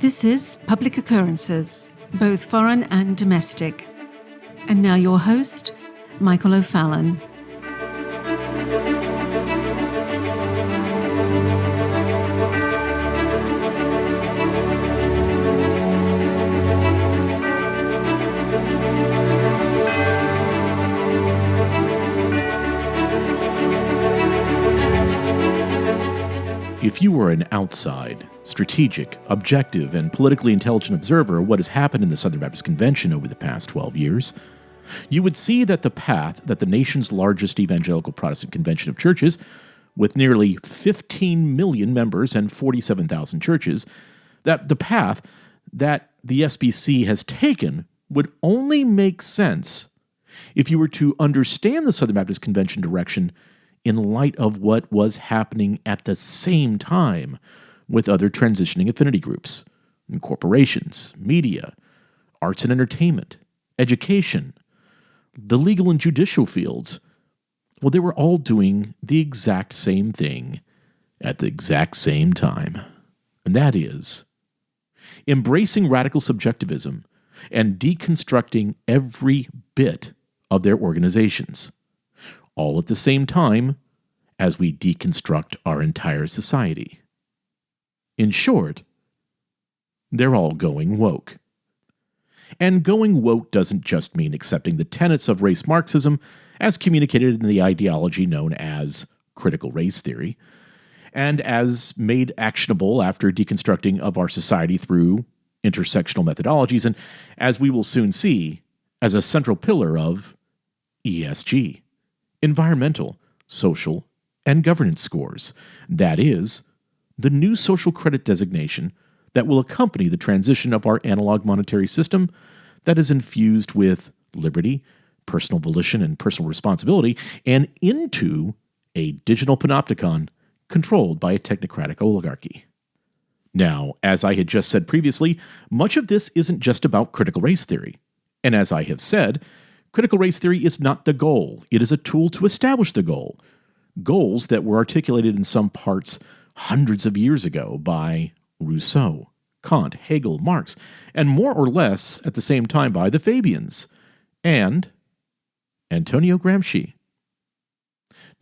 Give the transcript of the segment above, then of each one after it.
This is Public Occurrences, both foreign and domestic. And now your host, Michael O'Fallon. If you were an outside, strategic, objective, and politically intelligent observer of what has happened in the Southern Baptist Convention over the past 12 years, you would see that the path that the nation's largest evangelical Protestant convention of churches, with nearly 15 million members and 47,000 churches, that the path that the SBC has taken would only make sense if you were to understand the Southern Baptist Convention direction in light of what was happening at the same time with other transitioning affinity groups, and corporations, media, arts and entertainment, education, the legal and judicial fields. Well, they were all doing the exact same thing at the exact same time. And that is embracing radical subjectivism and deconstructing every bit of their organizations, all at the same time as we deconstruct our entire society. In short, they're all going woke. And going woke doesn't just mean accepting the tenets of race Marxism as communicated in the ideology known as critical race theory, and as made actionable after deconstructing of our society through intersectional methodologies, and as we will soon see, as a central pillar of ESG, environmental, social, and governance scores. That is, the new social credit designation that will accompany the transition of our analog monetary system that is infused with liberty, personal volition, and personal responsibility, and into a digital panopticon controlled by a technocratic oligarchy. Now, as I had just said previously, much of this isn't just about critical race theory. And as I have said, critical race theory is not the goal. It is a tool to establish the goal. Goals that were articulated in some parts hundreds of years ago by Rousseau, Kant, Hegel, Marx, and more or less at the same time by the Fabians and Antonio Gramsci.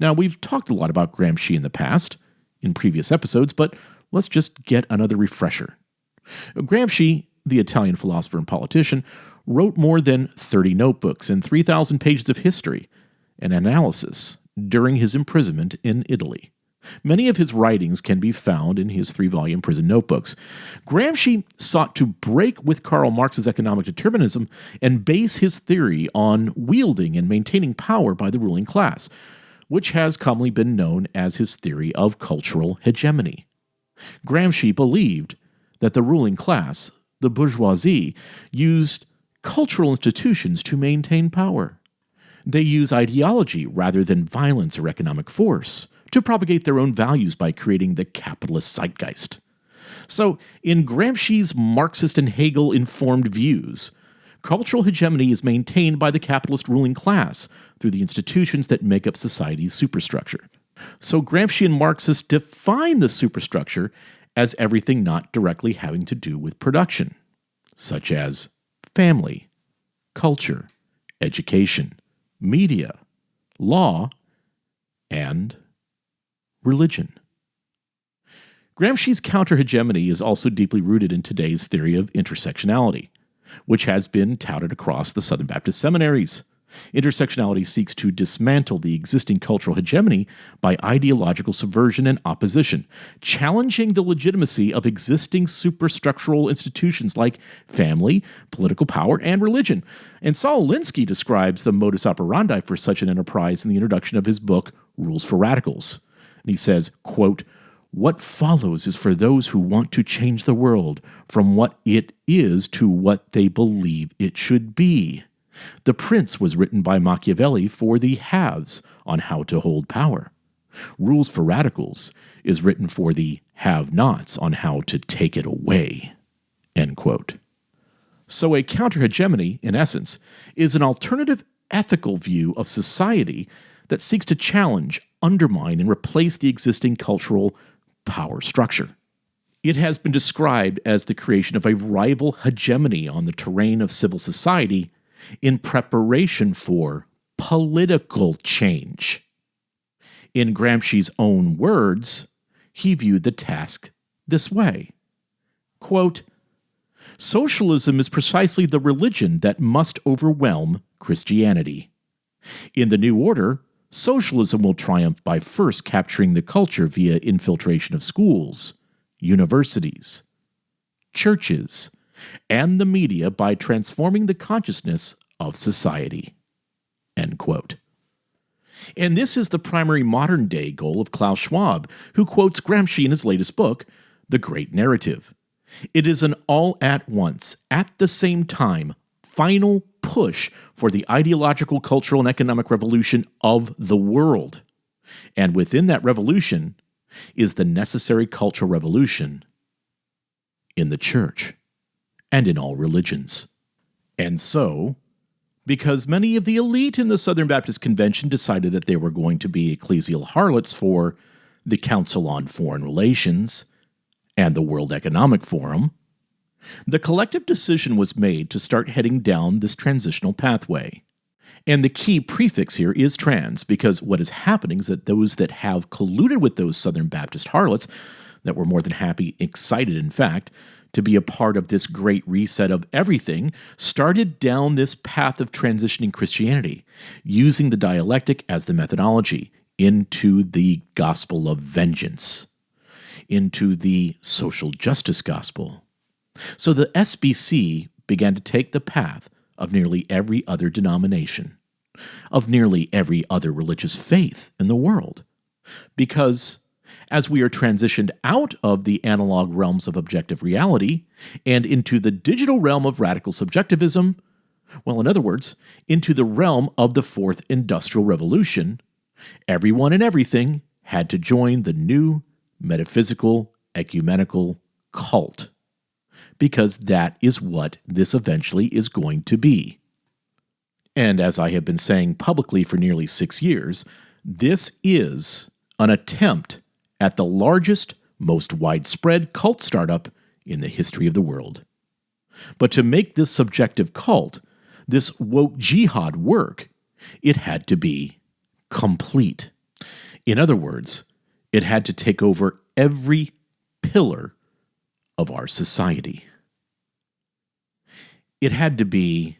Now, we've talked a lot about Gramsci in the past, in previous episodes, but let's just get another refresher. Gramsci, the Italian philosopher and politician, wrote more than 30 notebooks and 3,000 pages of history and analysis during his imprisonment in Italy. Many of his writings can be found in his 3-volume prison notebooks. Gramsci sought to break with Karl Marx's economic determinism and base his theory on wielding and maintaining power by the ruling class, which has commonly been known as his theory of cultural hegemony. Gramsci believed that the ruling class, the bourgeoisie, used cultural institutions to maintain power. They use ideology rather than violence or economic force to propagate their own values by creating the capitalist zeitgeist. So, in Gramsci's Marxist and Hegel-informed views, cultural hegemony is maintained by the capitalist ruling class through the institutions that make up society's superstructure. So Gramsci and Marxists define the superstructure as everything not directly having to do with production, such as family, culture, education, media, law, and religion. Gramsci's counter-hegemony is also deeply rooted in today's theory of intersectionality, which has been touted across the Southern Baptist seminaries. Intersectionality seeks to dismantle the existing cultural hegemony by ideological subversion and opposition, challenging the legitimacy of existing superstructural institutions like family, political power, and religion. And Saul Alinsky describes the modus operandi for such an enterprise in the introduction of his book, Rules for Radicals. And he says, quote, "What follows is for those who want to change the world from what it is to what they believe it should be. The Prince was written by Machiavelli for the haves on how to hold power. Rules for Radicals is written for the have-nots on how to take it away." End quote. So a counter-hegemony, in essence, is an alternative ethical view of society that seeks to challenge, undermine, and replace the existing cultural power structure. It has been described as the creation of a rival hegemony on the terrain of civil society in preparation for political change. In Gramsci's own words, he viewed the task this way. Quote, "Socialism is precisely the religion that must overwhelm Christianity. In the new order, socialism will triumph by first capturing the culture via infiltration of schools, universities, churches, and the media by transforming the consciousness of society." End quote. And this is the primary modern-day goal of Klaus Schwab, who quotes Gramsci in his latest book, The Great Narrative. It is an all-at-once, at the same time, final push for the ideological, cultural, and economic revolution of the world. And within that revolution is the necessary cultural revolution in the church and in all religions. And so, because many of the elite in the Southern Baptist Convention decided that they were going to be ecclesial harlots for the Council on Foreign Relations and the World Economic Forum, the collective decision was made to start heading down this transitional pathway. And the key prefix here is trans, because what is happening is that those that have colluded with those Southern Baptist harlots that were more than happy, excited in fact, to be a part of this great reset of everything, started down this path of transitioning Christianity, using the dialectic as the methodology into the gospel of vengeance, into the social justice gospel. So the SBC began to take the path of nearly every other denomination, of nearly every other religious faith in the world, because as we are transitioned out of the analog realms of objective reality and into the digital realm of radical subjectivism, well, in other words, into the realm of the Fourth Industrial Revolution, everyone and everything had to join the new metaphysical ecumenical cult, because that is what this eventually is going to be. And as I have been saying publicly for nearly 6 years, this is an attempt at the largest, most widespread cult startup in the history of the world. But to make this subjective cult, this woke jihad work, it had to be complete. In other words, it had to take over every pillar of our society. It had to be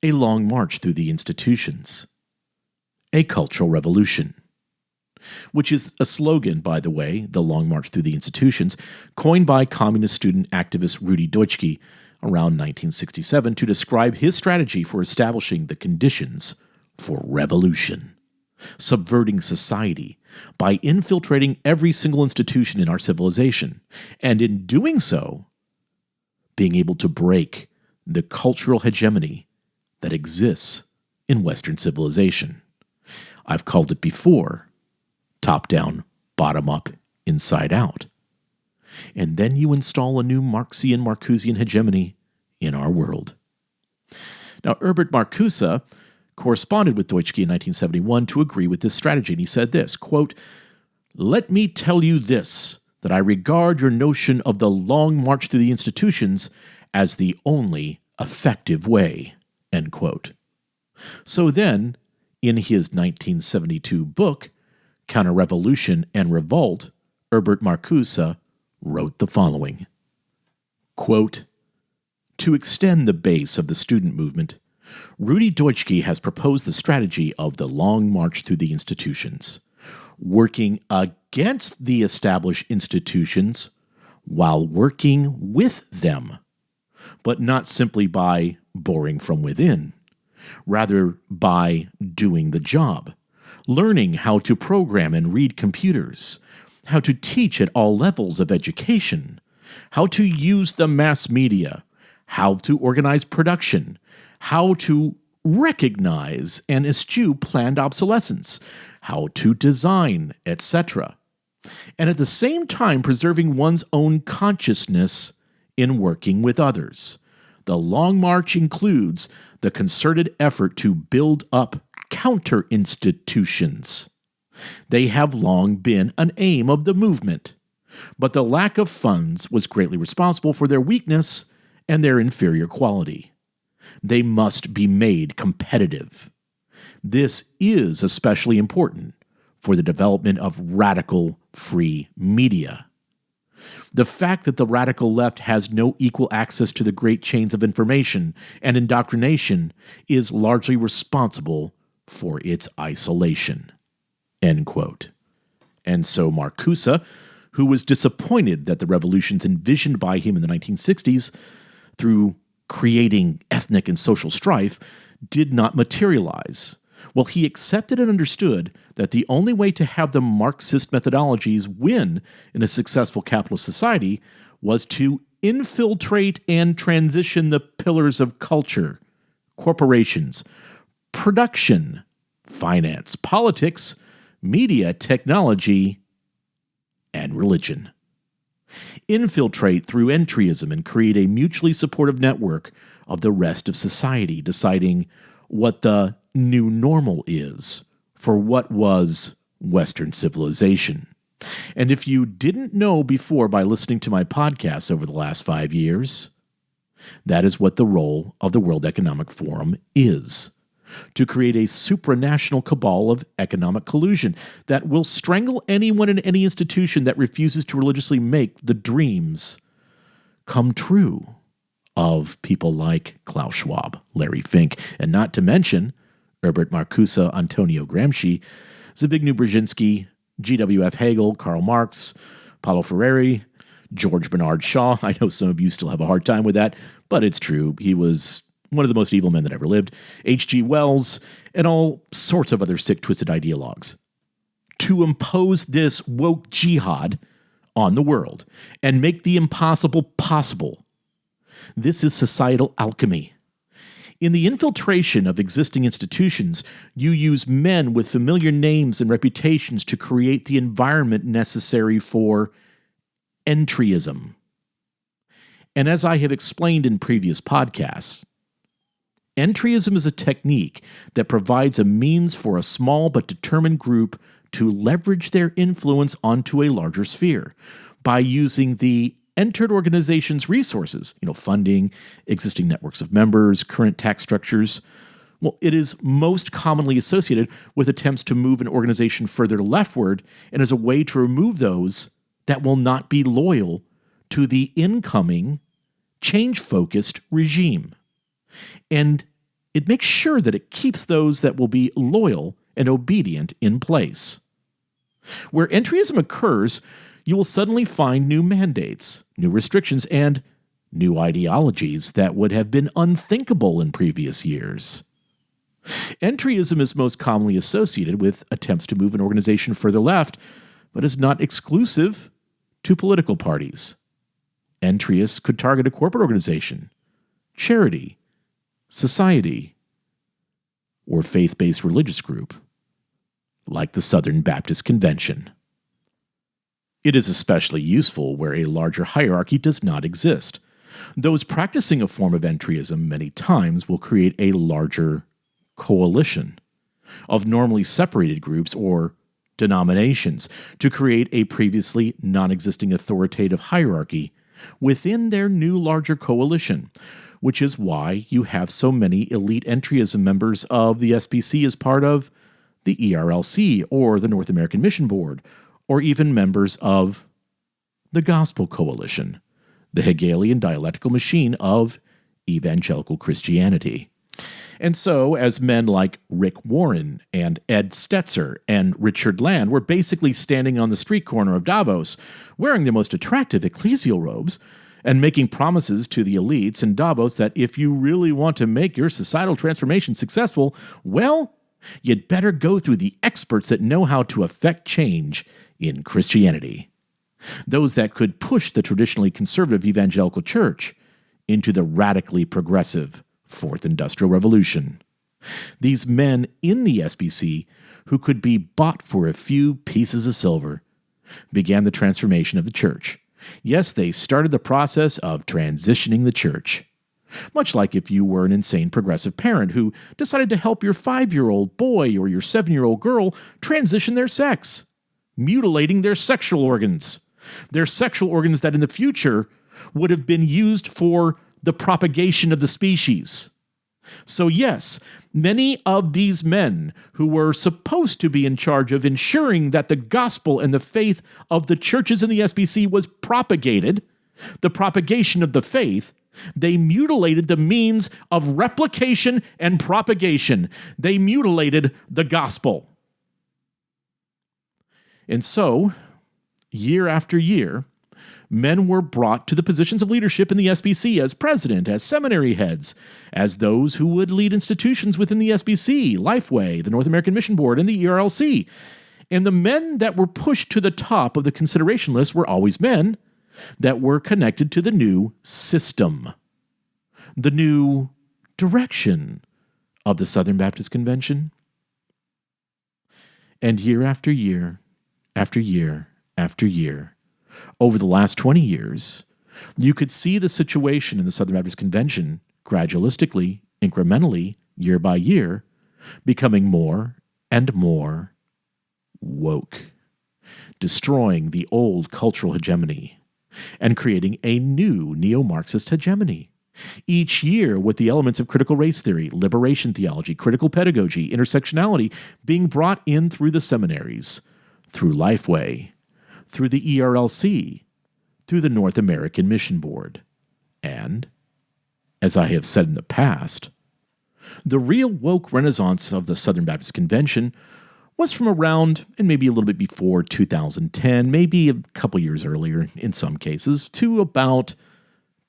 a long march through the institutions, a cultural revolution, which is a slogan, by the way, the Long March Through the Institutions, coined by communist student activist Rudi Dutschke around 1967 to describe his strategy for establishing the conditions for revolution, subverting society by infiltrating every single institution in our civilization, and in doing so, being able to break the cultural hegemony that exists in Western civilization. I've called it before, top-down, bottom-up, inside-out. And then you install a new Marxian hegemony in our world. Now, Herbert Marcuse corresponded with Dutschke in 1971 to agree with this strategy, and he said this, quote, "Let me tell you this, that I regard your notion of the long march through the institutions as the only effective way," end quote. So then, in his 1972 book, Counter-Revolution and Revolt, Herbert Marcuse wrote the following, quote, "To extend the base of the student movement, Rudi Dutschke has proposed the strategy of the long march through the institutions, working against the established institutions while working with them, but not simply by boring from within, rather by doing the job, learning how to program and read computers, how to teach at all levels of education, how to use the mass media, how to organize production, how to recognize and eschew planned obsolescence, how to design, etc., and at the same time preserving one's own consciousness in working with others. The Long March includes the concerted effort to build up counter-institutions. They have long been an aim of the movement. but the lack of funds was greatly responsible for their weakness and their inferior quality. They must be made competitive. This is especially important for the development of radical free media. The fact that the radical left has no equal access to the great chains of information and indoctrination is largely responsible for its isolation." End quote. And so Marcuse, who was disappointed that the revolutions envisioned by him in the 1960s through creating ethnic and social strife did not materialize. Well, he accepted and understood that the only way to have the Marxist methodologies win in a successful capitalist society was to infiltrate and transition the pillars of culture, corporations, production, finance, politics, media, technology, and religion. Infiltrate through entry-ism and create a mutually supportive network of the rest of society, deciding what the new normal is for what was Western civilization. And if you didn't know before by listening to my podcasts over the last 5 years, that is what the role of the World Economic Forum is: to create a supranational cabal of economic collusion that will strangle anyone in any institution that refuses to religiously make the dreams come true of people like Klaus Schwab, Larry Fink, and not to mention Herbert Marcuse, Antonio Gramsci, Zbigniew Brzezinski, G.W.F. Hegel, Karl Marx, Paulo Freire, George Bernard Shaw. I know some of you still have a hard time with that, but it's true. He was one of the most evil men that ever lived. H.G. Wells, and all sorts of other sick, twisted ideologues. To impose this woke jihad on the world and make the impossible possible. This is societal alchemy. In the infiltration of existing institutions, you use men with familiar names and reputations to create the environment necessary for entry-ism. And as I have explained in previous podcasts, entry-ism is a technique that provides a means for a small but determined group to leverage their influence onto a larger sphere by using the entered organization's resources, funding, existing networks of members, current tax structures. Well, it is most commonly associated with attempts to move an organization further leftward and as a way to remove those that will not be loyal to the incoming change-focused regime. And it makes sure that it keeps those that will be loyal and obedient in place. Where entry-ism occurs, you will suddenly find new mandates, new restrictions, and new ideologies that would have been unthinkable in previous years. Entry-ism is most commonly associated with attempts to move an organization further left, but is not exclusive to political parties. Entryists could target a corporate organization, charity, society, or faith-based religious group, like the Southern Baptist Convention. It is especially useful where a larger hierarchy does not exist. Those practicing a form of entryism many times will create a larger coalition of normally separated groups or denominations to create a previously non-existing authoritative hierarchy within their new larger coalition, which is why you have so many elite entryism members of the SBC as part of the ERLC or the North American Mission Board, or even members of the Gospel Coalition, the Hegelian dialectical machine of evangelical Christianity. And so, as men like Rick Warren and Ed Stetzer and Richard Land were basically standing on the street corner of Davos, wearing their most attractive ecclesial robes, and making promises to the elites in Davos that if you really want to make your societal transformation successful, well, you'd better go through the experts that know how to effect change in Christianity. Those that could push the traditionally conservative evangelical church into the radically progressive Fourth Industrial Revolution. These men in the SBC, who could be bought for a few pieces of silver, began the transformation of the church. Yes, they started the process of transitioning the church. Much like if you were an insane progressive parent who decided to help your 5-year-old boy or your 7-year-old girl transition their sex, mutilating their sexual organs, They're sexual organs that in the future would have been used for the propagation of the species. So yes, many of these men who were supposed to be in charge of ensuring that the gospel and the faith of the churches in the SBC was propagated, the propagation of the faith, they mutilated the means of replication and propagation. They mutilated the gospel. And so, year after year, men were brought to the positions of leadership in the SBC as president, as seminary heads, as those who would lead institutions within the SBC, Lifeway, the North American Mission Board, and the ERLC. And the men that were pushed to the top of the consideration list were always men that were connected to the new system, the new direction of the Southern Baptist Convention. And year after year, after year, after year, over the last 20 years, you could see the situation in the Southern Baptist Convention gradualistically, incrementally, year by year, becoming more and more woke, destroying the old cultural hegemony and creating a new neo-Marxist hegemony. Each year with the elements of critical race theory, liberation theology, critical pedagogy, intersectionality being brought in through the seminaries, through Lifeway, through the ERLC, through the North American Mission Board. And, as I have said in the past, the real woke renaissance of the Southern Baptist Convention was from around, and maybe a little bit before 2010, maybe a couple years earlier in some cases, to about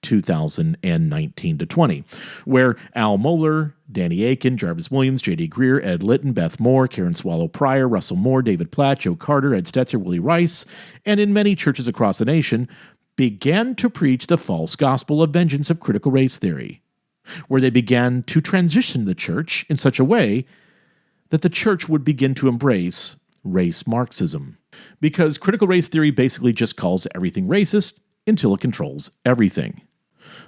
2019 to 20, where Al Mohler, Danny Akin, Jarvis Williams, J.D. Greer, Ed Litton, Beth Moore, Karen Swallow Pryor, Russell Moore, David Platt, Joe Carter, Ed Stetzer, Willie Rice, and in many churches across the nation, began to preach the false gospel of vengeance of critical race theory, where they began to transition the church in such a way that the church would begin to embrace race Marxism. Because critical race theory basically just calls everything racist until it controls everything.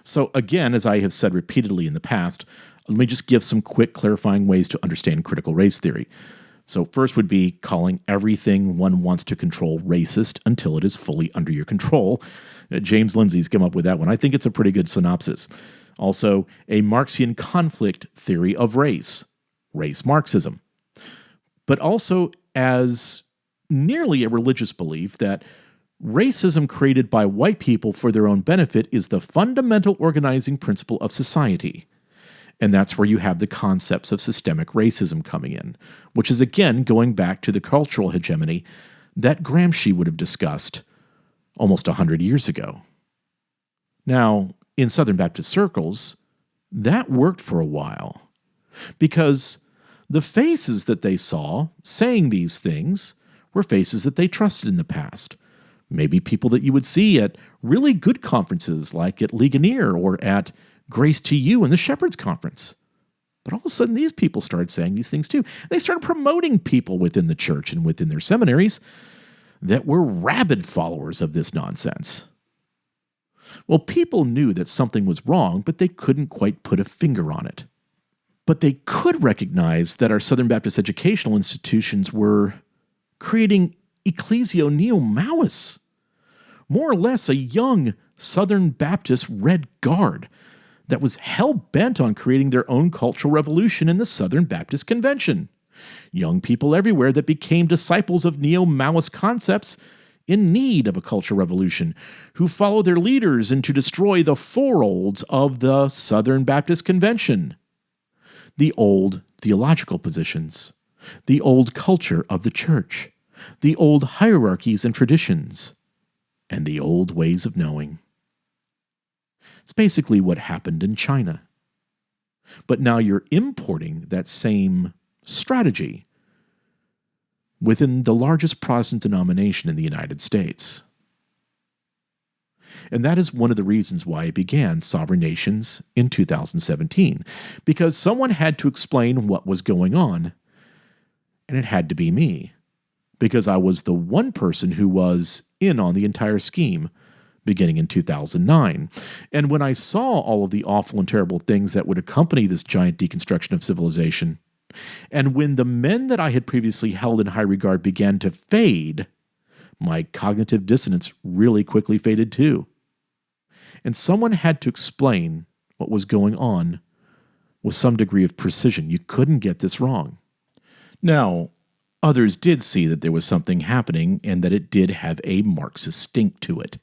So again, as I have said repeatedly in the past, let me just give some quick clarifying ways to understand critical race theory. So first would be calling everything one wants to control racist until it is fully under your control. James Lindsay's come up with that one. I think it's a pretty good synopsis. Also, a Marxian conflict theory of race Marxism. But also as nearly a religious belief that racism created by white people for their own benefit is the fundamental organizing principle of society. And that's where you have the concepts of systemic racism coming in, which is again going back to the cultural hegemony that Gramsci would have discussed almost 100 years ago. Now, in Southern Baptist circles, that worked for a while because the faces that they saw saying these things were faces that they trusted in the past. Maybe people that you would see at really good conferences like at Ligonier or at Grace to You and the Shepherd's Conference. But all of a sudden, these people started saying these things too. They started promoting people within the church and within their seminaries that were rabid followers of this nonsense. Well, people knew that something was wrong, but they couldn't quite put a finger on it. But they could recognize that our Southern Baptist educational institutions were creating ecclesio neo-Maoists, more or less a young Southern Baptist Red Guard that was hell-bent on creating their own cultural revolution in the Southern Baptist Convention. Young people everywhere that became disciples of neo-Maoist concepts in need of a cultural revolution, who followed their leaders and to destroy the four-olds of the Southern Baptist Convention. The old theological positions, the old culture of the church, the old hierarchies and traditions, and the old ways of knowing. It's basically what happened in China. But now you're importing that same strategy within the largest Protestant denomination in the United States. And that is one of the reasons why I began Sovereign Nations in 2017, because someone had to explain what was going on, and it had to be me, because I was the one person who was in on the entire scheme beginning in 2009. And when I saw all of the awful and terrible things that would accompany this giant deconstruction of civilization, and when the men that I had previously held in high regard began to fade my cognitive dissonance really quickly faded too. And someone had to explain what was going on with some degree of precision. You couldn't get this wrong. Now, others did see that there was something happening and that it did have a Marxist stink to it,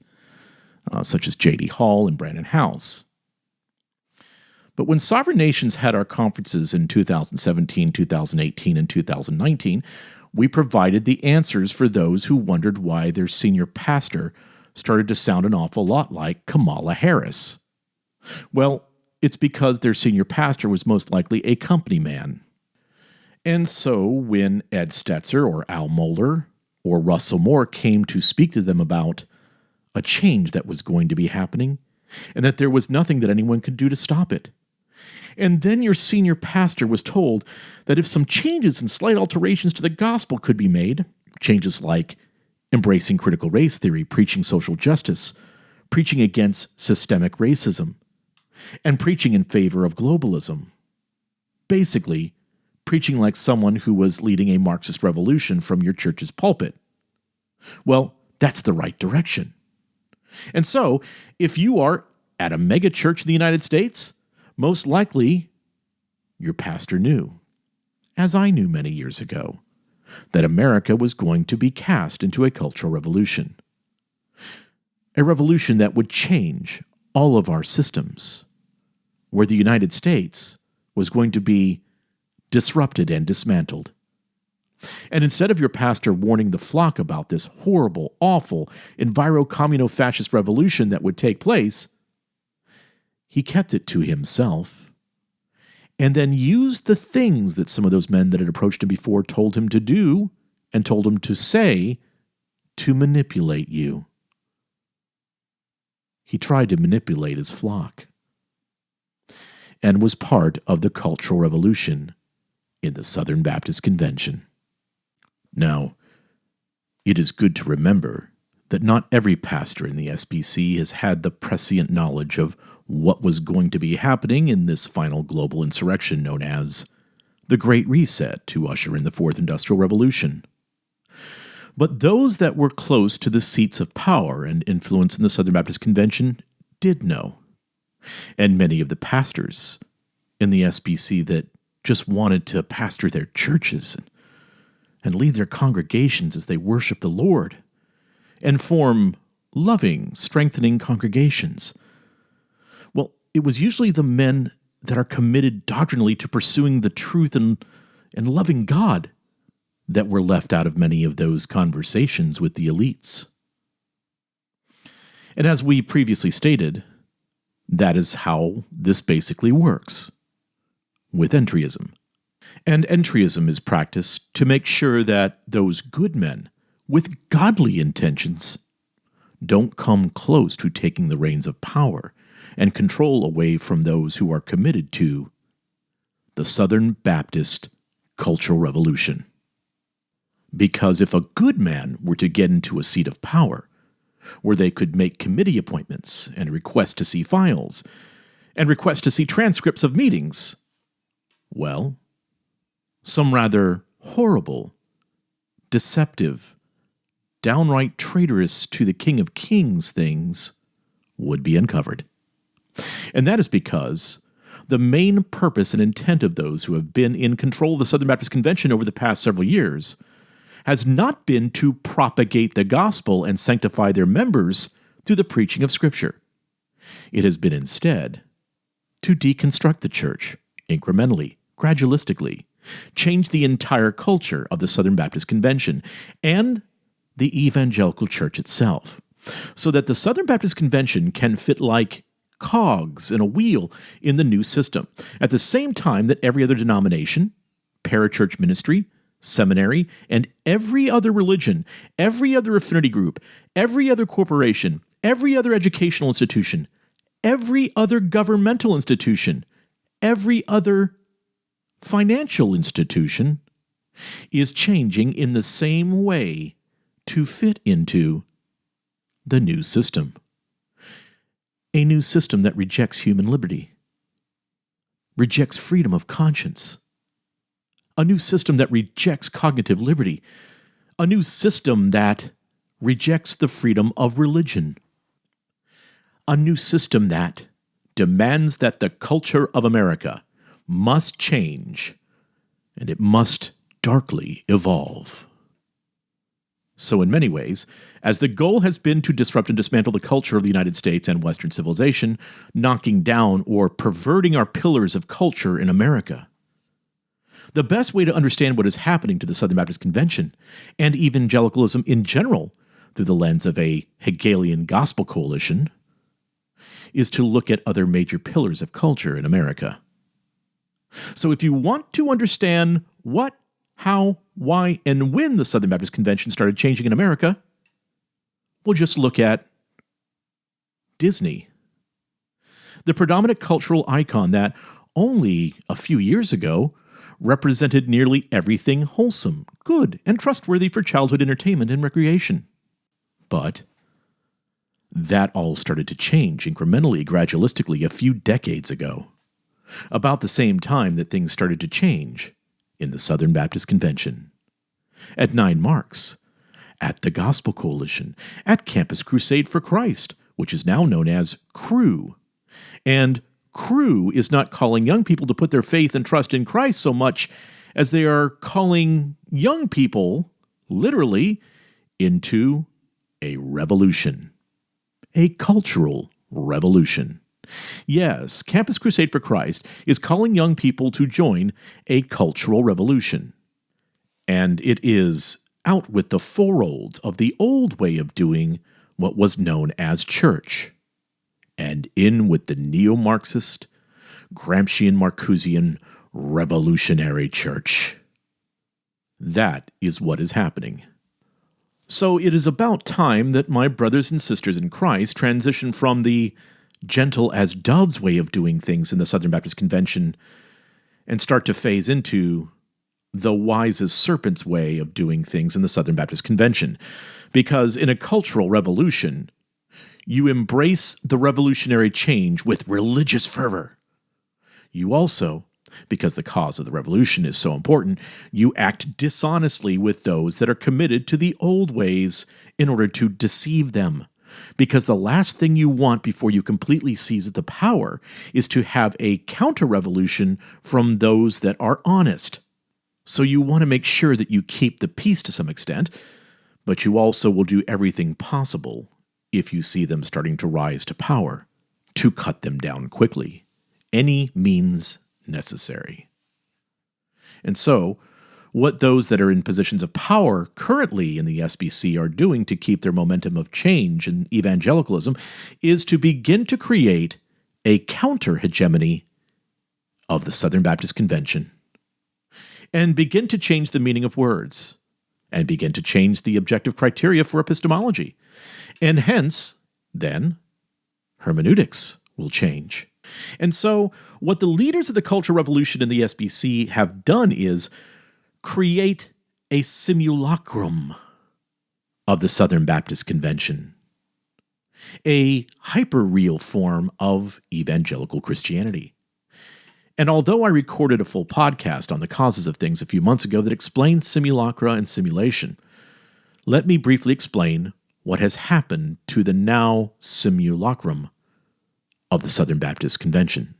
such as J.D. Hall and Brandon House. But when sovereign nations had our conferences in 2017, 2018, and 2019, we provided the answers for those who wondered why their senior pastor started to sound an awful lot like Kamala Harris. Well, it's because their senior pastor was most likely a company man. And so when Ed Stetzer or Al Mohler or Russell Moore came to speak to them about a change that was going to be happening and that there was nothing that anyone could do to stop it, and then your senior pastor was told that if some changes and slight alterations to the gospel could be made, changes like embracing critical race theory, preaching social justice, preaching against systemic racism, and preaching in favor of globalism. Basically, preaching like someone who was leading a Marxist revolution from your church's pulpit. Well, that's the right direction. And so, if you are at a mega church in the United States, most likely, your pastor knew, as I knew many years ago, that America was going to be cast into a cultural revolution. A revolution that would change all of our systems, where the United States was going to be disrupted and dismantled. And instead of your pastor warning the flock about this horrible, awful, enviro-communo-fascist revolution that would take place, he kept it to himself, and then used the things that some of those men that had approached him before told him to do and told him to say to manipulate you. He tried to manipulate his flock and was part of the Cultural Revolution in the Southern Baptist Convention. Now, it is good to remember that not every pastor in the SBC has had the prescient knowledge of what was going to be happening in this final global insurrection known as the Great Reset to usher in the Fourth Industrial Revolution. But those that were close to the seats of power and influence in the Southern Baptist Convention did know. And many of the pastors in the SBC that just wanted to pastor their churches and lead their congregations as they worship the Lord and form loving, strengthening congregations. Well, it was usually the men that are committed doctrinally to pursuing the truth and loving God that were left out of many of those conversations with the elites. And as we previously stated, that is how this basically works with entry-ism. And entry-ism is practiced to make sure that those good men with godly intentions don't come close to taking the reins of power and control away from those who are committed to the Southern Baptist Cultural Revolution. Because if a good man were to get into a seat of power, where they could make committee appointments and request to see files and request to see transcripts of meetings, well, some rather horrible, deceptive, downright traitorous to the King of Kings things would be uncovered. And that is because the main purpose and intent of those who have been in control of the Southern Baptist Convention over the past several years has not been to propagate the gospel and sanctify their members through the preaching of Scripture. It has been instead to deconstruct the church incrementally, gradualistically, change the entire culture of the Southern Baptist Convention and the evangelical church itself, so that the Southern Baptist Convention can fit like cogs in a wheel in the new system, at the same time that every other denomination, parachurch ministry, seminary, and every other religion, every other affinity group, every other corporation, every other educational institution, every other governmental institution, every other financial institution is changing in the same way to fit into the new system. A new system that rejects human liberty, rejects freedom of conscience, a new system that rejects cognitive liberty, a new system that rejects the freedom of religion. A new system that demands that the culture of America must change, and it must darkly evolve. So in many ways, as the goal has been to disrupt and dismantle the culture of the United States and Western civilization, knocking down or perverting our pillars of culture in America, the best way to understand what is happening to the Southern Baptist Convention and evangelicalism in general through the lens of a Hegelian gospel coalition is to look at other major pillars of culture in America. So if you want to understand what, how, why, and when the Southern Baptist Convention started changing in America, we'll just look at Disney. The predominant cultural icon that only a few years ago represented nearly everything wholesome, good, and trustworthy for childhood entertainment and recreation. But that all started to change incrementally, gradualistically, a few decades ago, about the same time that things started to change in the Southern Baptist Convention, at 9 Marks, at the Gospel Coalition, at Campus Crusade for Christ, which is now known as CREW. And CREW is not calling young people to put their faith and trust in Christ so much as they are calling young people, literally, into a revolution, a cultural revolution. Yes, Campus Crusade for Christ is calling young people to join a cultural revolution. And it is out with the four-olds of the old way of doing what was known as church, and in with the neo-Marxist, Gramscian, Marcusian, revolutionary church. That is what is happening. So it is about time that my brothers and sisters in Christ transition from the gentle as doves way of doing things in the Southern Baptist Convention and start to phase into the wise as serpents way of doing things in the Southern Baptist Convention. Because in a cultural revolution, you embrace the revolutionary change with religious fervor. You also, because the cause of the revolution is so important, you act dishonestly with those that are committed to the old ways in order to deceive them. Because the last thing you want before you completely seize the power is to have a counter-revolution from those that are honest. So you want to make sure that you keep the peace to some extent, but you also will do everything possible, if you see them starting to rise to power, to cut them down quickly. Any means necessary. And so, what those that are in positions of power currently in the SBC are doing to keep their momentum of change in evangelicalism is to begin to create a counter-hegemony of the Southern Baptist Convention, and begin to change the meaning of words, and begin to change the objective criteria for epistemology. And hence, then, hermeneutics will change. And so, what the leaders of the Cultural Revolution in the SBC have done is create a simulacrum of the Southern Baptist Convention, a hyper-real form of evangelical Christianity. And although I recorded a full podcast on the causes of things a few months ago that explained simulacra and simulation, let me briefly explain what has happened to the now simulacrum of the Southern Baptist Convention.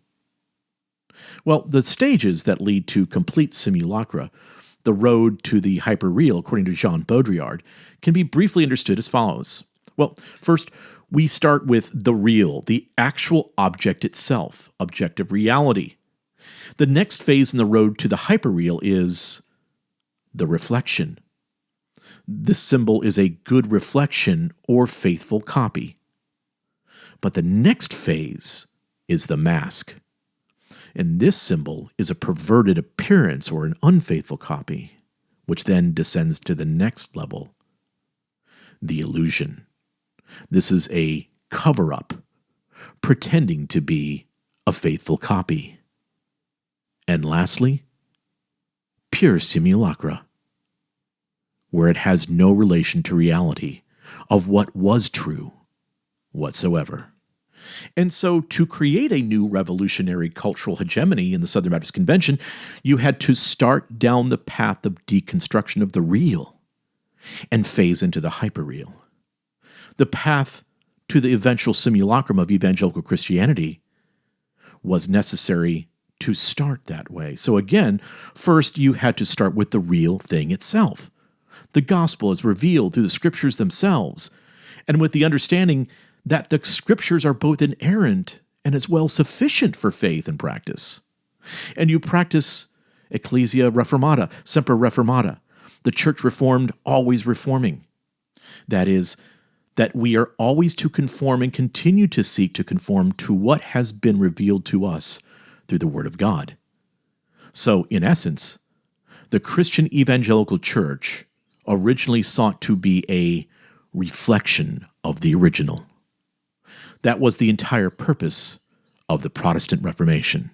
Well, the stages that lead to complete simulacra, the road to the hyper-real, according to Jean Baudrillard, can be briefly understood as follows. Well, first, we start with the real, the actual object itself, objective reality. The next phase in the road to the hyper-real is the reflection. This symbol is a good reflection or faithful copy. But the next phase is the mask. And this symbol is a perverted appearance or an unfaithful copy, which then descends to the next level, the illusion. This is a cover-up, pretending to be a faithful copy. And lastly, pure simulacra, where it has no relation to reality of what was true whatsoever. And so to create a new revolutionary cultural hegemony in the Southern Baptist Convention, you had to start down the path of deconstruction of the real and phase into the hyperreal. The path to the eventual simulacrum of evangelical Christianity was necessary to start that way. So again, first you had to start with the real thing itself. The gospel is revealed through the scriptures themselves, and with the understanding that the scriptures are both inerrant and as well sufficient for faith and practice. And you practice Ecclesia Reformata, Semper Reformata, the church reformed, always reforming. That is, that we are always to conform and continue to seek to conform to what has been revealed to us through the Word of God. So, in essence, the Christian evangelical church originally sought to be a reflection of the original. That was the entire purpose of the Protestant Reformation.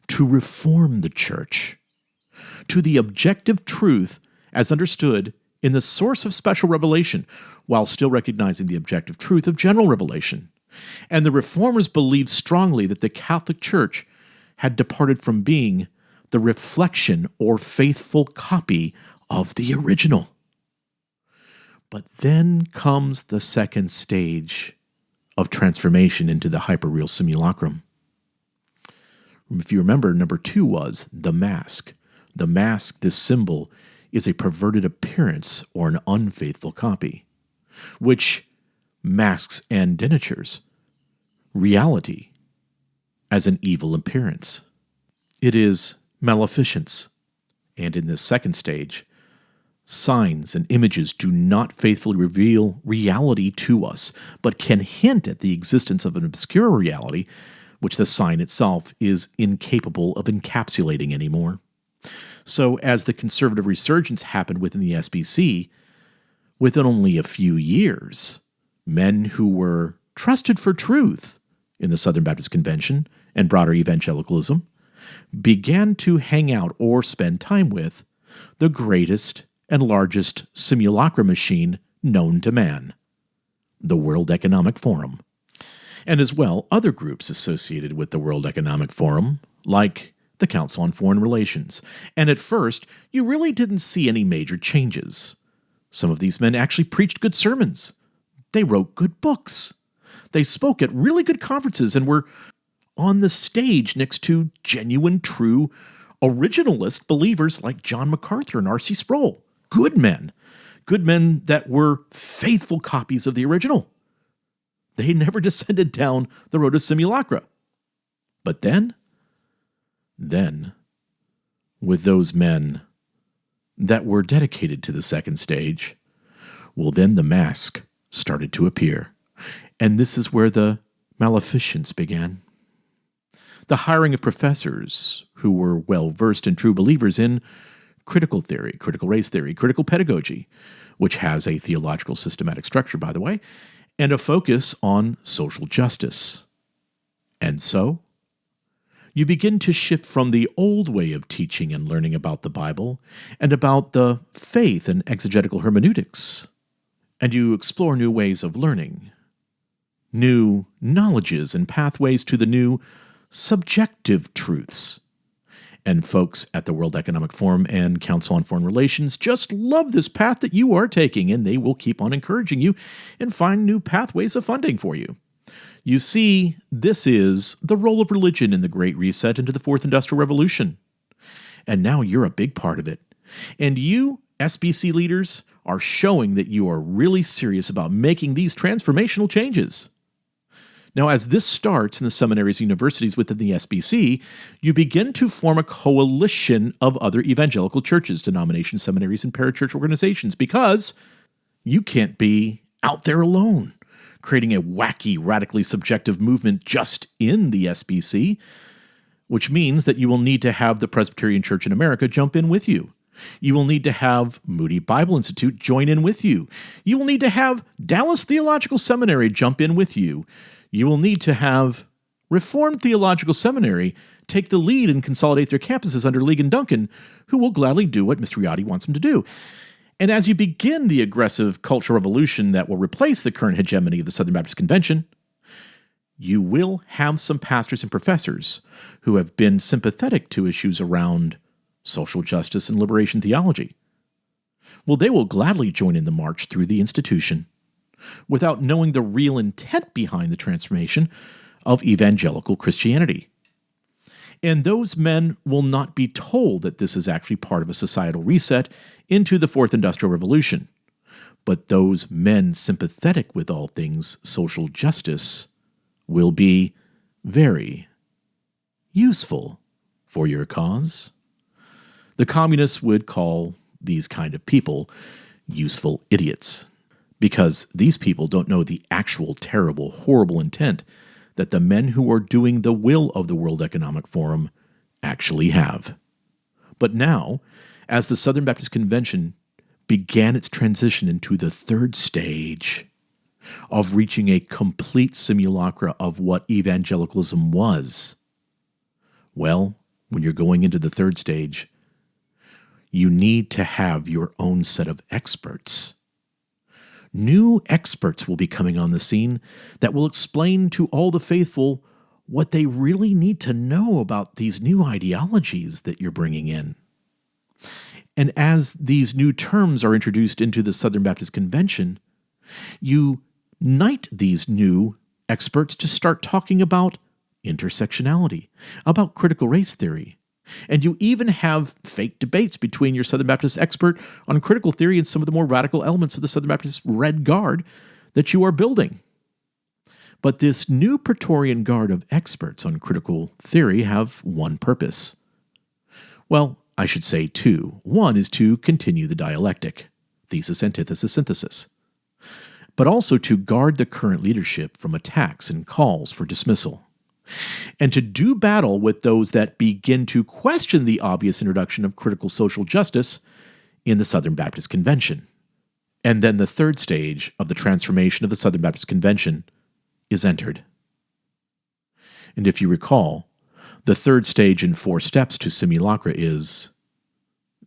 To reform the church to the objective truth as understood in the source of special revelation, while still recognizing the objective truth of general revelation. And the Reformers believed strongly that the Catholic Church had departed from being the reflection or faithful copy of the original. But then comes the second stage of transformation into the hyperreal simulacrum. If you remember, number 2 was the mask. The mask, this symbol, is a perverted appearance or an unfaithful copy, which masks and denatures reality as an evil appearance. It is maleficence. And in this second stage, signs and images do not faithfully reveal reality to us, but can hint at the existence of an obscure reality, which the sign itself is incapable of encapsulating anymore. So as the conservative resurgence happened within the SBC, within only a few years, men who were trusted for truth in the Southern Baptist Convention and broader evangelicalism began to hang out or spend time with the greatest and largest simulacrum machine known to man, the World Economic Forum, and as well other groups associated with the World Economic Forum, like the Council on Foreign Relations. And at first, you really didn't see any major changes. Some of these men actually preached good sermons. They wrote good books. They spoke at really good conferences and were on the stage next to genuine, true, originalist believers like John MacArthur and R.C. Sproul. Good men that were faithful copies of the original. They never descended down the road of simulacra. But then, with those men that were dedicated to the second stage, well, then the mask started to appear. And this is where the maleficence began. The hiring of professors who were well-versed and true believers in critical theory, critical race theory, critical pedagogy, which has a theological systematic structure, by the way, and a focus on social justice. And so, you begin to shift from the old way of teaching and learning about the Bible and about the faith and exegetical hermeneutics, and you explore new ways of learning, new knowledges and pathways to the new subjective truths. And folks at the World Economic Forum and Council on Foreign Relations just love this path that you are taking, and they will keep on encouraging you and find new pathways of funding for you. You see, this is the role of religion in the Great Reset into the Fourth Industrial Revolution. And now you're a big part of it. And you, SBC leaders, are showing that you are really serious about making these transformational changes. Now, as this starts in the seminaries and universities within the SBC, you begin to form a coalition of other evangelical churches, denominations, seminaries, and parachurch organizations, because you can't be out there alone, creating a wacky, radically subjective movement just in the SBC, which means that you will need to have the Presbyterian Church in America jump in with you. You will need to have Moody Bible Institute join in with you. You will need to have Dallas Theological Seminary jump in with you. You will need to have Reformed Theological Seminary take the lead and consolidate their campuses under Ligon Duncan, who will gladly do what Mr. Riotti wants them to do. And as you begin the aggressive cultural revolution that will replace the current hegemony of the Southern Baptist Convention, you will have some pastors and professors who have been sympathetic to issues around social justice and liberation theology. Well, they will gladly join in the march through the institution. without knowing the real intent behind the transformation of evangelical Christianity. And those men will not be told that this is actually part of a societal reset into the Fourth Industrial Revolution. But those men sympathetic with all things social justice will be very useful for your cause. The communists would call these kind of people useful idiots, because these people don't know the actual terrible, horrible intent that the men who are doing the will of the World Economic Forum actually have. But now, as the Southern Baptist Convention began its transition into the third stage of reaching a complete simulacra of what evangelicalism was, well, when you're going into the third stage, you need to have your own set of experts. New experts will be coming on the scene that will explain to all the faithful what they really need to know about these new ideologies that you're bringing in. And as these new terms are introduced into the Southern Baptist Convention, you knight these new experts to start talking about intersectionality, about critical race theory. And you even have fake debates between your Southern Baptist expert on critical theory and some of the more radical elements of the Southern Baptist Red Guard that you are building. But this new Praetorian Guard of experts on critical theory have one purpose. Well, I should say two. One is to continue the dialectic, thesis, antithesis, synthesis, but also to guard the current leadership from attacks and calls for dismissal, and to do battle with those that begin to question the obvious introduction of critical social justice in the Southern Baptist Convention. And then the third stage of the transformation of the Southern Baptist Convention is entered. And if you recall, the third stage in 4 steps to simulacra is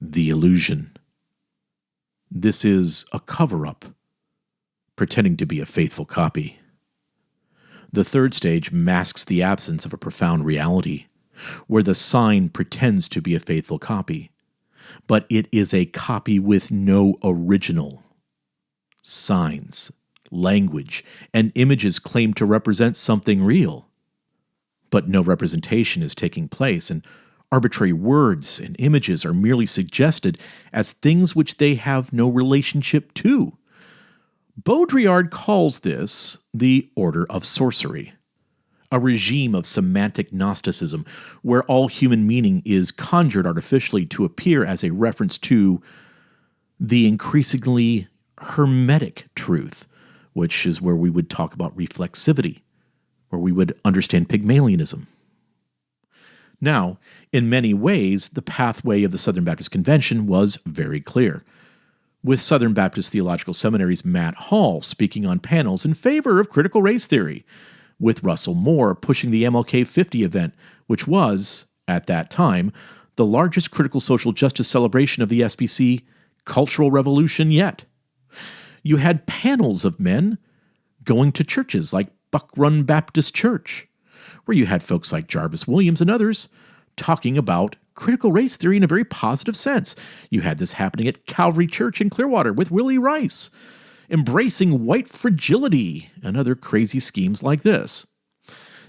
the illusion. This is a cover-up, pretending to be a faithful copy. The third stage masks the absence of a profound reality, where the sign pretends to be a faithful copy, but it is a copy with no original. Signs, language, and images claim to represent something real, but no representation is taking place, and arbitrary words and images are merely suggested as things which they have no relationship to. Baudrillard calls this the order of sorcery, a regime of semantic Gnosticism where all human meaning is conjured artificially to appear as a reference to the increasingly hermetic truth, which is where we would talk about reflexivity, where we would understand Pygmalianism. Now, in many ways, the pathway of the Southern Baptist Convention was very clear, with Southern Baptist Theological Seminary's Matt Hall speaking on panels in favor of critical race theory, with Russell Moore pushing the MLK 50 event, which was, at that time, the largest critical social justice celebration of the SBC Cultural Revolution yet. You had panels of men going to churches like Buck Run Baptist Church, where you had folks like Jarvis Williams and others talking about critical race theory in a very positive sense. You had this happening at Calvary Church in Clearwater with Willie Rice, embracing white fragility and other crazy schemes like this.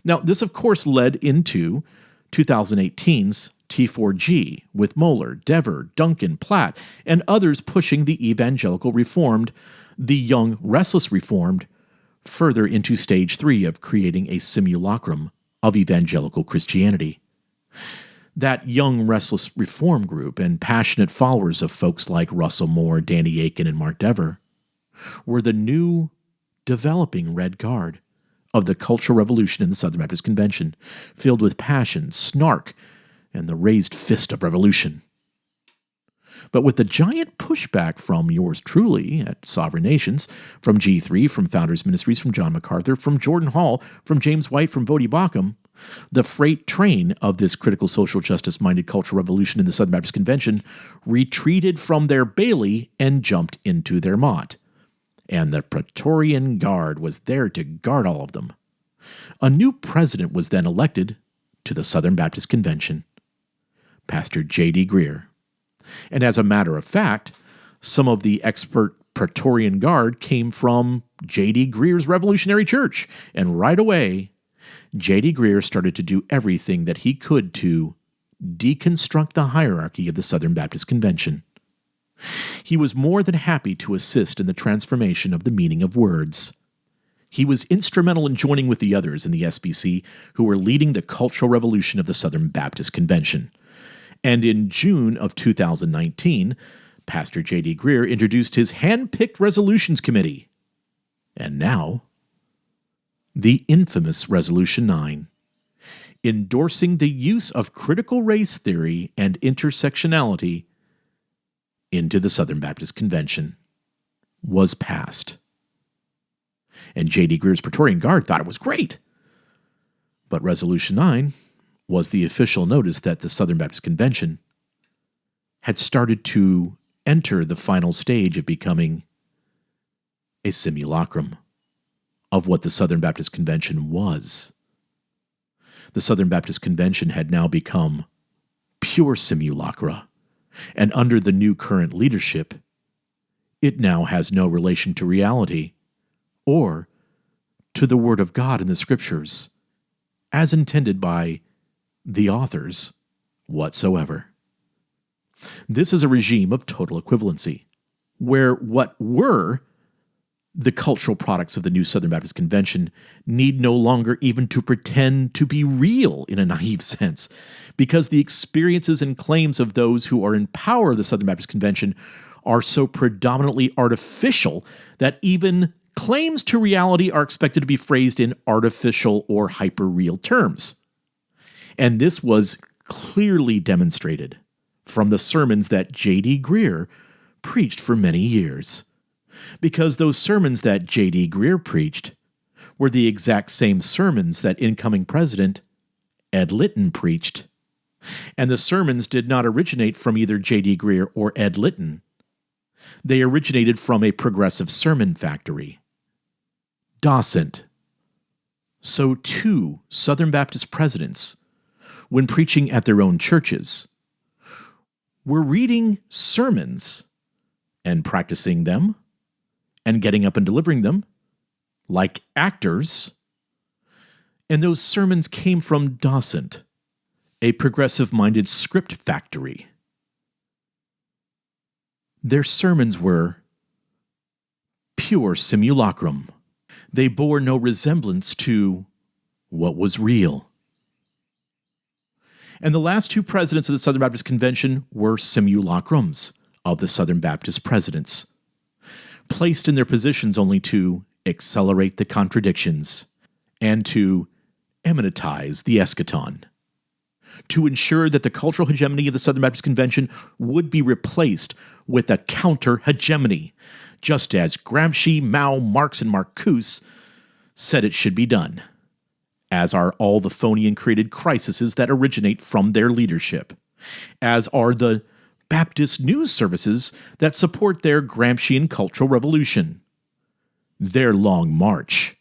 Now, this of course led into 2018's T4G with Moeller, Dever, Duncan, Platt, and others pushing the evangelical Reformed, the young restless Reformed, further into stage 3 of creating a simulacrum of evangelical Christianity. That young restless Reform group and passionate followers of folks like Russell Moore, Danny Akin, and Mark Dever were the new developing Red Guard of the Cultural Revolution in the Southern Baptist Convention, filled with passion, snark, and the raised fist of revolution. But with the giant pushback from yours truly at Sovereign Nations, from G3, from Founders Ministries, from John MacArthur, from Jordan Hall, from James White, from Vodi Bakum, the freight train of this critical social justice-minded cultural revolution in the Southern Baptist Convention retreated from their bailey and jumped into their mott. And the Praetorian Guard was there to guard all of them. A new president was then elected to the Southern Baptist Convention, Pastor J.D. Greer. And as a matter of fact, some of the expert Praetorian Guard came from J.D. Greer's Revolutionary Church, and right away, J.D. Greer started to do everything that he could to deconstruct the hierarchy of the Southern Baptist Convention. He was more than happy to assist in the transformation of the meaning of words. He was instrumental in joining with the others in the SBC who were leading the Cultural Revolution of the Southern Baptist Convention. And in June of 2019, Pastor J.D. Greer introduced his hand-picked resolutions committee. And now, the infamous Resolution 9, endorsing the use of critical race theory and intersectionality into the Southern Baptist Convention, was passed. And J.D. Greer's Praetorian Guard thought it was great. But Resolution 9 was the official notice that the Southern Baptist Convention had started to enter the final stage of becoming a simulacrum of what the Southern Baptist Convention was. The Southern Baptist Convention had now become pure simulacra, and under the new current leadership, it now has no relation to reality or to the Word of God in the Scriptures, as intended by the authors whatsoever. This is a regime of total equivalency, where what were the cultural products of the new Southern Baptist Convention need no longer even to pretend to be real in a naive sense, because the experiences and claims of those who are in power of the Southern Baptist Convention are so predominantly artificial that even claims to reality are expected to be phrased in artificial or hyper-real terms. And this was clearly demonstrated from the sermons that J.D. Greer preached for many years. Because those sermons that J.D. Greer preached were the exact same sermons that incoming president Ed Litton preached. And the sermons did not originate from either J.D. Greer or Ed Litton. They originated from a progressive sermon factory, dissonance. So too, Southern Baptist presidents, when preaching at their own churches, were reading sermons and practicing them and getting up and delivering them like actors. And those sermons came from dissonance, a progressive-minded script factory. Their sermons were pure simulacrum. They bore no resemblance to what was real. And the last two presidents of the Southern Baptist Convention were simulacrums of the Southern Baptist presidents, placed in their positions only to accelerate the contradictions and to eminentize the eschaton, to ensure that the cultural hegemony of the Southern Baptist Convention would be replaced with a counter-hegemony, just as Gramsci, Mao, Marx, and Marcuse said it should be done, as are all the phony and created crises that originate from their leadership, as are the Baptist news services that support their Gramscian Cultural Revolution, their long march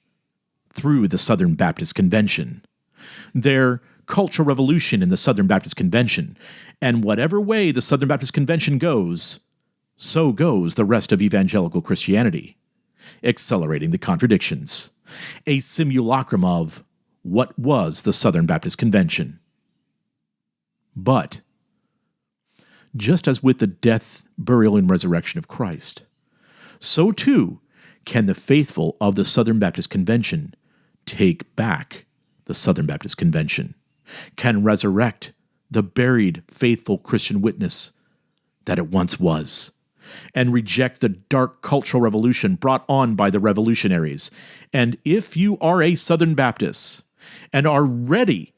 through the Southern Baptist Convention, their Cultural Revolution in the Southern Baptist Convention, and whatever way the Southern Baptist Convention goes, so goes the rest of evangelical Christianity, accelerating the contradictions, a simulacrum of what was the Southern Baptist Convention. But, just as with the death, burial, and resurrection of Christ, so too can the faithful of the Southern Baptist Convention take back the Southern Baptist Convention, can resurrect the buried, faithful Christian witness that it once was, and reject the dark cultural revolution brought on by the revolutionaries. And if you are a Southern Baptist and are ready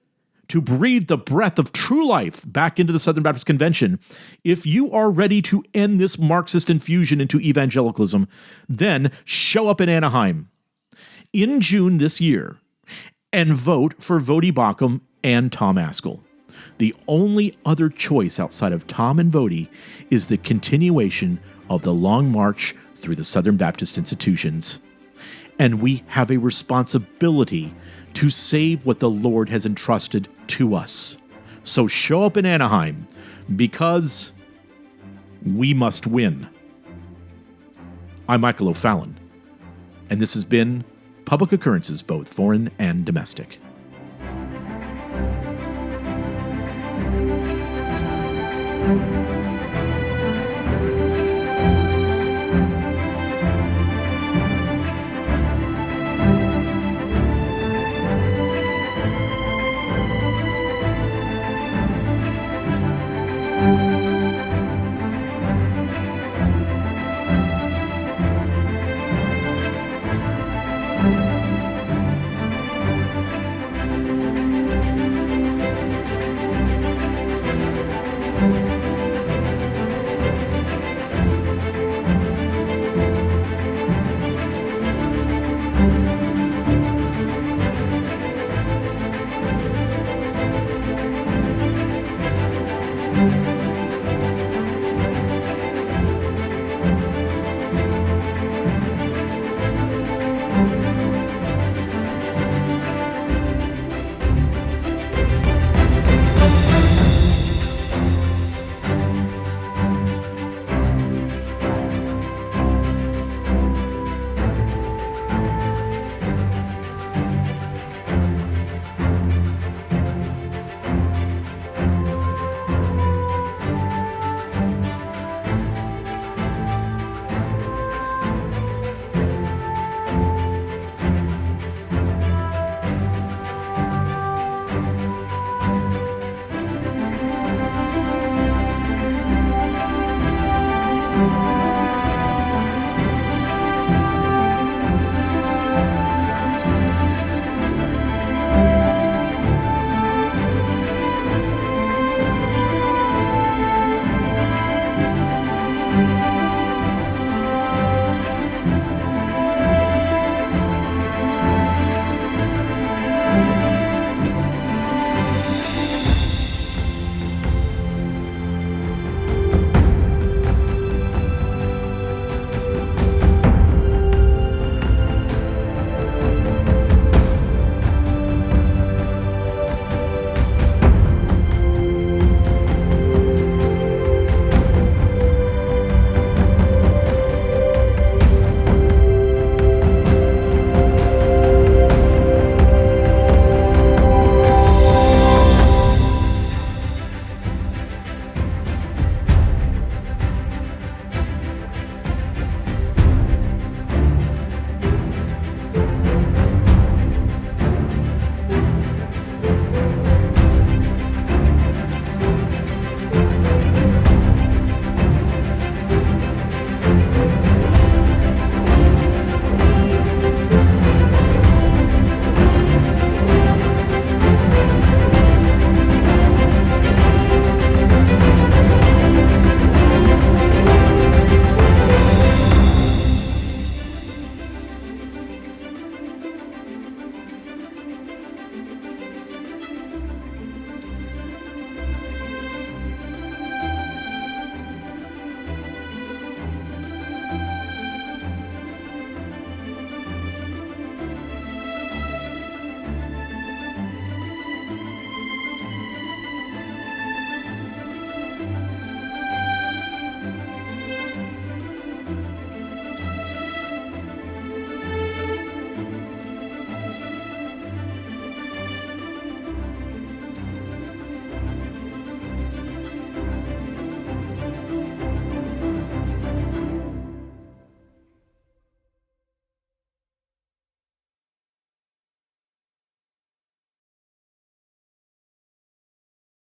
to breathe the breath of true life back into the Southern Baptist Convention, if you are ready to end this Marxist infusion into evangelicalism, then show up in Anaheim in June this year and vote for Vody Bauckham and Tom Ascol. The only other choice outside of Tom and Vody is the continuation of the long march through the Southern Baptist institutions. And we have a responsibility to save what the Lord has entrusted to us. So show up in Anaheim, because we must win. I'm Michael O'Fallon, and this has been Public Occurrences, both foreign and domestic.